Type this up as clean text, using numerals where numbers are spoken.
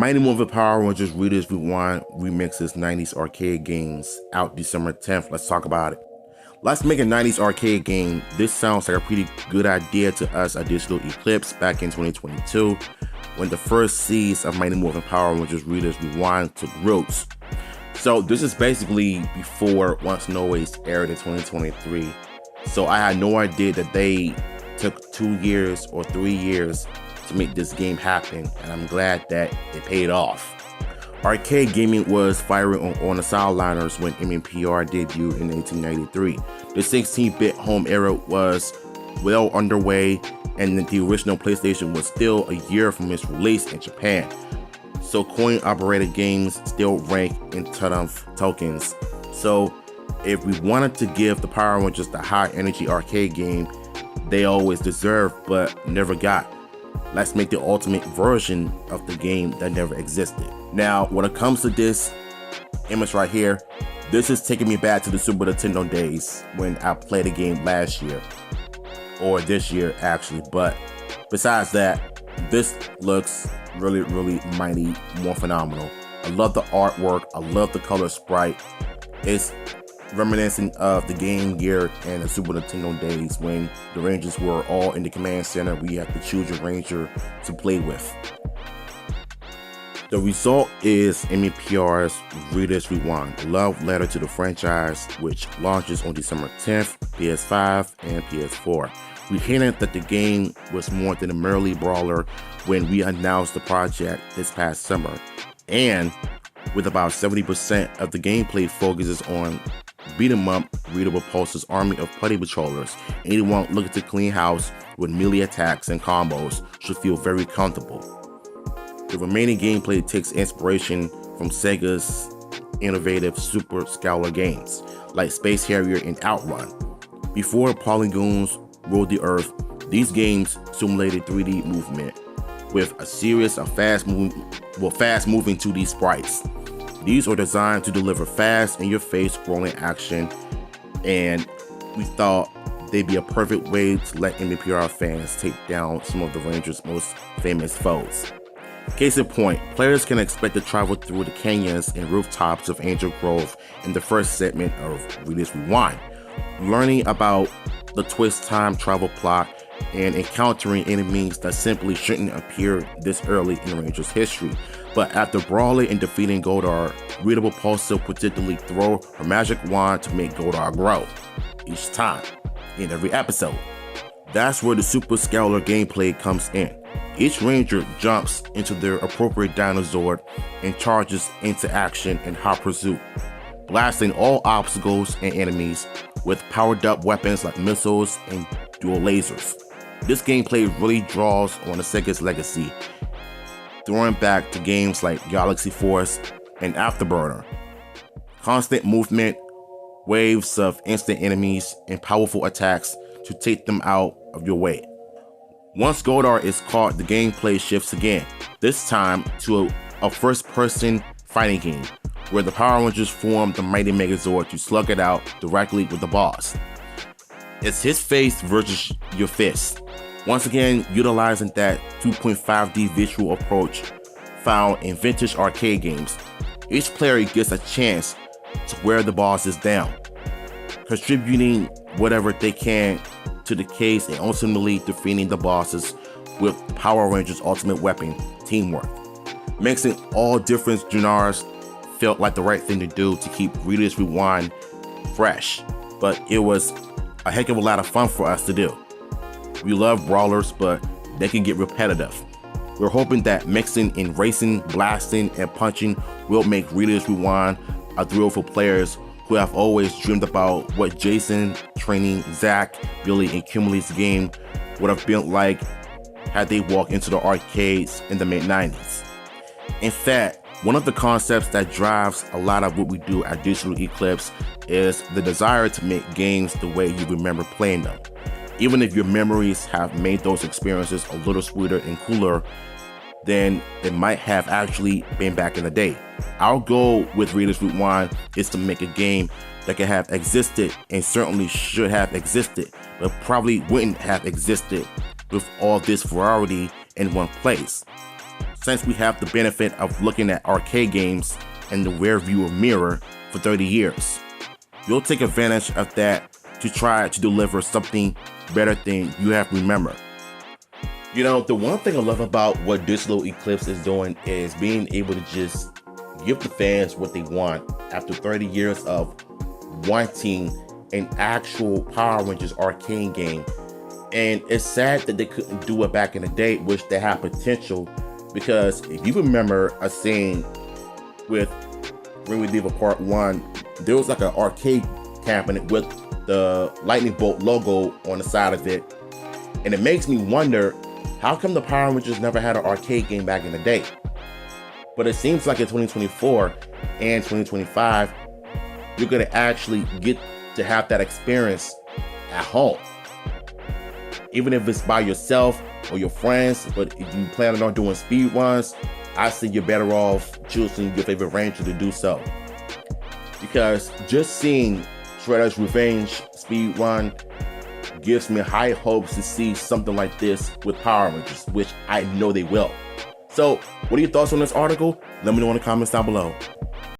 Mighty Morphin Power Rangers Rita's Rewind remixes 90s arcade games out December 10th. Let's talk about it. Let's make a 90s arcade game. This sounds like a pretty good idea to us at Digital Eclipse back in 2022 when the first seeds of Mighty Morphin Power Rangers Rita's Rewind took roots. So this is basically before Once and Always aired in 2023. So I had no idea that they took 2 years or 3 years to make this game happen, and I'm glad that it paid off. Arcade gaming was firing on the sideliners when MMPR debuted in 1893. The 16-bit home era was well underway, and the original PlayStation was still a year from its release in Japan. So coin-operated games still rank in TUDUMF tokens. So if we wanted to give the Power Rangers the high-energy arcade game they always deserved but never got, let's make the ultimate version of the game that never existed. Now, when it comes to this image right here, this is taking me back to the Super Nintendo days when I played the game last year, or this year actually. But besides that, this looks really mighty more phenomenal. I love the artwork, I love the color sprite. It's reminiscent of the Game Gear and the Super Nintendo days when the Rangers were all in the command center. We had to choose a Ranger to play with. The result is MMPR's Rita's Rewind, a love letter to the franchise, which launches on December 10th, PS5 and PS4. We hinted that the game was more than a merely brawler when we announced the project this past summer, and with about 70% of the gameplay focuses on beat 'em up, Rita repulses army of putty patrollers. Anyone looking to clean house with melee attacks and combos should feel very comfortable. The remaining gameplay takes inspiration from Sega's innovative Super Scalar games, like Space Harrier and Outrun. Before polygons ruled the earth, these games simulated 3D movement with a series of fast-moving 2D sprites. These are designed to deliver fast, in-your-face scrolling action, and we thought they'd be a perfect way to let MMPR fans take down some of the Rangers' most famous foes. Case in point, players can expect to travel through the canyons and rooftops of Angel Grove in the first segment of Rita's Rewind, learning about the twist time travel plot and encountering enemies that simply shouldn't appear this early in Rangers history. But after brawling and defeating Goldar, Rita will also particularly throw her magic wand to make Goldar grow each time in every episode. That's where the Super Scalar gameplay comes in. Each Ranger jumps into their appropriate Dinozord and charges into action in hot pursuit, blasting all obstacles and enemies with powered up weapons like missiles and dual lasers. This gameplay really draws on the Sega's legacy, throwing back to games like Galaxy Force and Afterburner. Constant movement, waves of instant enemies, and powerful attacks to take them out of your way. Once Goldar is caught, the gameplay shifts again, this time to a first-person fighting game, where the Power Rangers form the Mighty Megazord to slug it out directly with the boss. It's his face versus your fist, once again utilizing that 2.5D visual approach found in vintage arcade games. Each player gets a chance to wear the bosses down, contributing whatever they can to the case and ultimately defeating the bosses with Power Rangers Ultimate Weapon, Teamwork. Mixing all different genres felt like the right thing to do to keep Rita's Rewind fresh, but it was a heck of a lot of fun for us to do. We love brawlers, but they can get repetitive. We're hoping that mixing in racing, blasting, and punching will make Rita's Rewind a thrill for players who have always dreamed about what Jason, Training, Zach, Billy, and Kimberly's game would have been like had they walked into the arcades in the mid-90s. In fact, one of the concepts that drives a lot of what we do at Digital Eclipse is the desire to make games the way you remember playing them. Even if your memories have made those experiences a little sweeter and cooler than it might have actually been back in the day. Our goal with Rita's Rewind is to make a game that could have existed and certainly should have existed, but probably wouldn't have existed with all this variety in one place. since we have the benefit of looking at arcade games in the rear view mirror for 30 years. You'll take advantage of that to try to deliver something better than you have remembered. You know, the one thing I love about what Digital Eclipse is doing is being able to just give the fans what they want after 30 years of wanting an actual Power Rangers arcade game. And it's sad that they couldn't do it back in the day, which they had potential, because if you remember a scene with Ring with Diva Part 1, there was like an arcade cabinet with the Lightning Bolt logo on the side of it. And it makes me wonder, how come the Power Rangers never had an arcade game back in the day? But it seems like in 2024 and 2025, you're gonna actually get to have that experience at home. Even if it's by yourself or your friends, but if you plan on doing speed runs, I say you're better off choosing your favorite Ranger to do so. Because just seeing Shredder's Revenge speed run gives me high hopes to see something like this with Power Rangers, which I know they will. So, what are your thoughts on this article? Let me know in the comments down below.